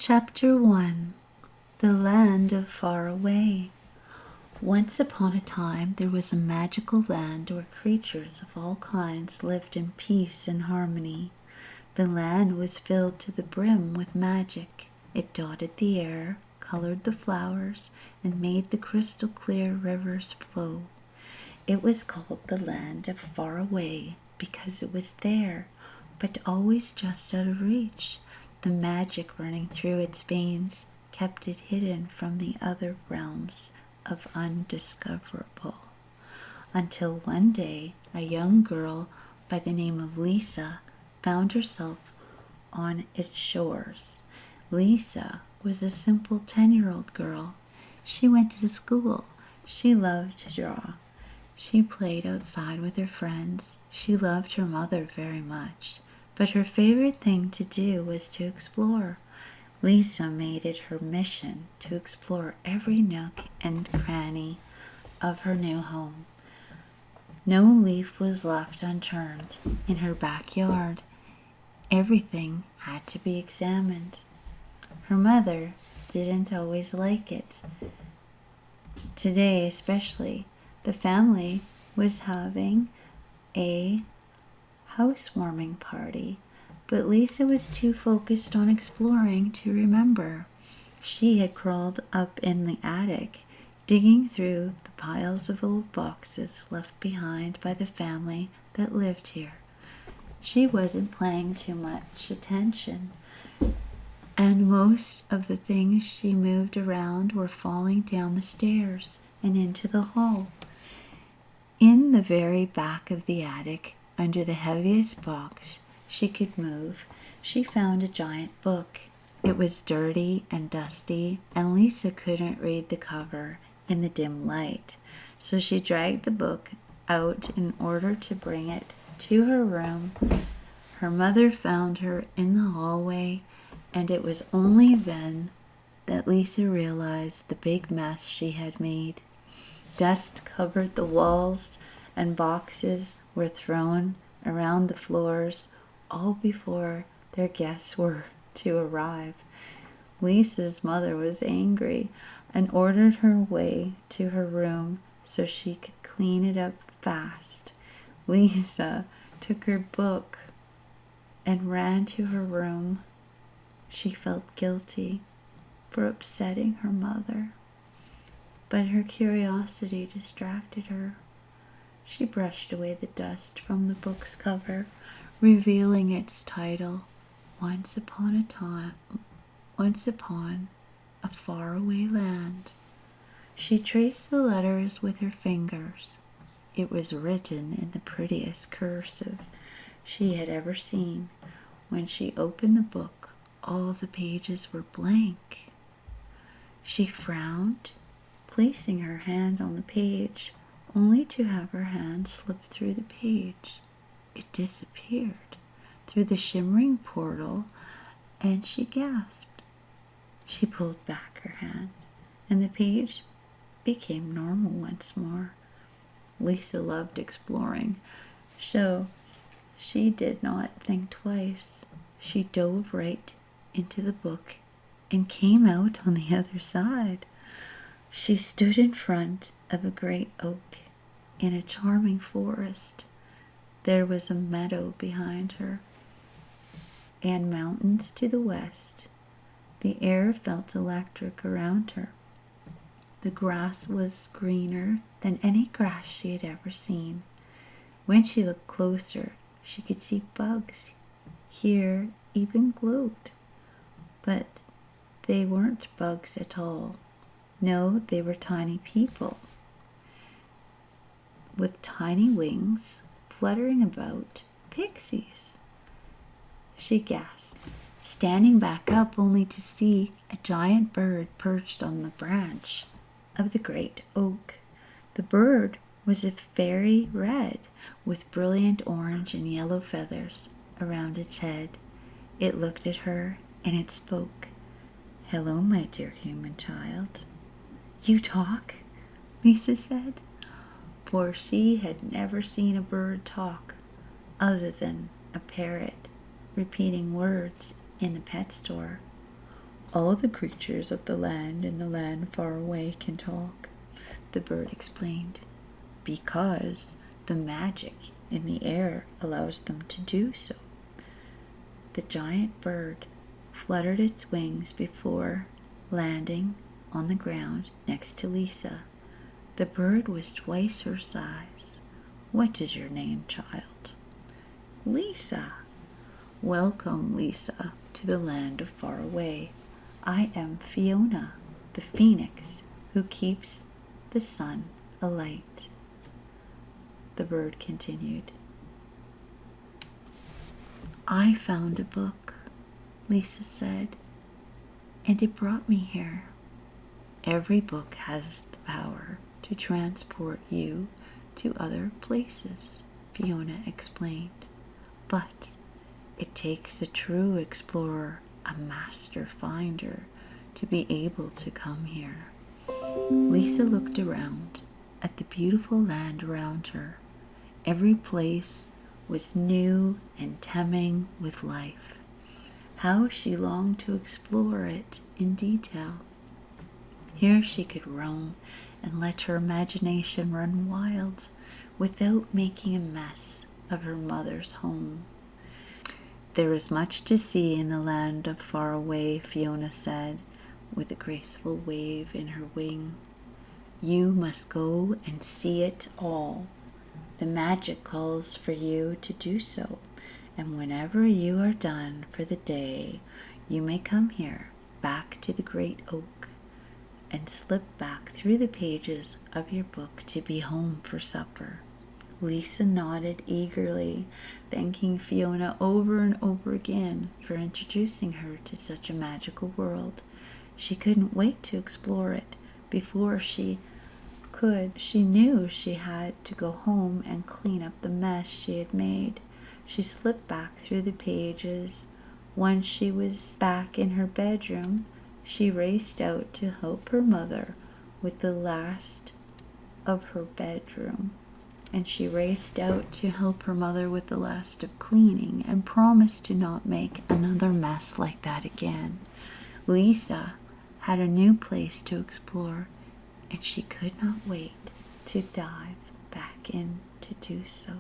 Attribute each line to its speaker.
Speaker 1: Chapter 1. The Land of Far Away. Once upon a time there was a magical land where creatures of all kinds lived in peace and harmony. The land was filled to the brim with magic. It dotted the air, colored the flowers, and made the crystal clear rivers flow. It was called the Land of Far Away because it was there, but always just out of reach. The magic running through its veins kept it hidden from the other realms of undiscoverable. Until one day, a young girl by the name of Lisa found herself on its shores. Lisa was a simple 10-year-old girl. She went to school. She loved to draw. She played outside with her friends. She loved her mother very much. But her favorite thing to do was to explore. Lisa made it her mission to explore every nook and cranny of her new home. No leaf was left unturned in her backyard. Everything had to be examined. Her mother didn't always like it. Today especially, the family was having a housewarming party, but Lisa was too focused on exploring to remember. She had crawled up in the attic, digging through the piles of old boxes left behind by the family that lived here. She wasn't paying too much attention, and most of the things she moved around were falling down the stairs and into the hall. In the very back of the attic, under the heaviest box she could move, she found a giant book. It was dirty and dusty, and Lisa couldn't read the cover in the dim light, so she dragged the book out in order to bring it to her room. Her mother found her in the hallway, and it was only then that Lisa realized the big mess she had made. Dust covered the walls, and boxes were thrown around the floors, all before their guests were to arrive. Lisa's mother was angry and ordered her away to her room so she could clean it up fast. Lisa took her book and ran to her room. She felt guilty for upsetting her mother, but her curiosity distracted her. She brushed away the dust from the book's cover, revealing its title, Once Upon a Faraway Land. She traced the letters with her fingers. It was written in the prettiest cursive she had ever seen. When she opened the book, all the pages were blank. She frowned, placing her hand on the page, only to have her hand slip through the page. It disappeared through the shimmering portal, and she gasped. She pulled back her hand, and the page became normal once more. Lisa loved exploring, so she did not think twice. She dove right into the book and came out on the other side. She stood in front of a great oak in a charming forest. There was a meadow behind her and mountains to the west. The air felt electric around her. The grass was greener than any grass she had ever seen. When she looked closer, she could see bugs here even glowed. But they weren't bugs at all. No, they were tiny people with tiny wings fluttering about, pixies. She gasped, standing back up only to see a giant bird perched on the branch of the great oak. The bird was a fairy red with brilliant orange and yellow feathers around its head. It looked at her and it spoke. "Hello, my dear human child." "You talk?" Lisa said, for she had never seen a bird talk other than a parrot repeating words in the pet store. All the creatures of the land and the land far away can talk, the bird explained, because the magic in the air allows them to do so. The giant bird fluttered its wings before landing on the ground next to Lisa. The bird was twice her size. What is your name, child? Lisa. Welcome, Lisa, to the land of far away. I am Fiona, the phoenix who keeps the sun alight. The bird continued. I found a book, Lisa said, and it brought me here. Every book has the power to transport you to other places, Fiona explained. But it takes a true explorer, a master finder, to be able to come here. Lisa looked around at the beautiful land around her. Every place was new and teeming with life. How she longed to explore it in detail. Here she could roam and let her imagination run wild without making a mess of her mother's home. There is much to see in the land of far away, Fiona said, with a graceful wave in her wing. You must go and see it all. The magic calls for you to do so, and whenever you are done for the day, you may come here, back to the great oak, and slip back through the pages of your book to be home for supper. Lisa nodded eagerly, thanking Fiona over and over again for introducing her to such a magical world. She couldn't wait to explore it. Before she could, she knew she had to go home and clean up the mess she had made. She slipped back through the pages. Once she was back in her bedroom, she raced out to help her mother with the last of her bedroom. And she raced out to help her mother with the last of cleaning and promised to not make another mess like that again. Lisa had a new place to explore, and she could not wait to dive back in to do so.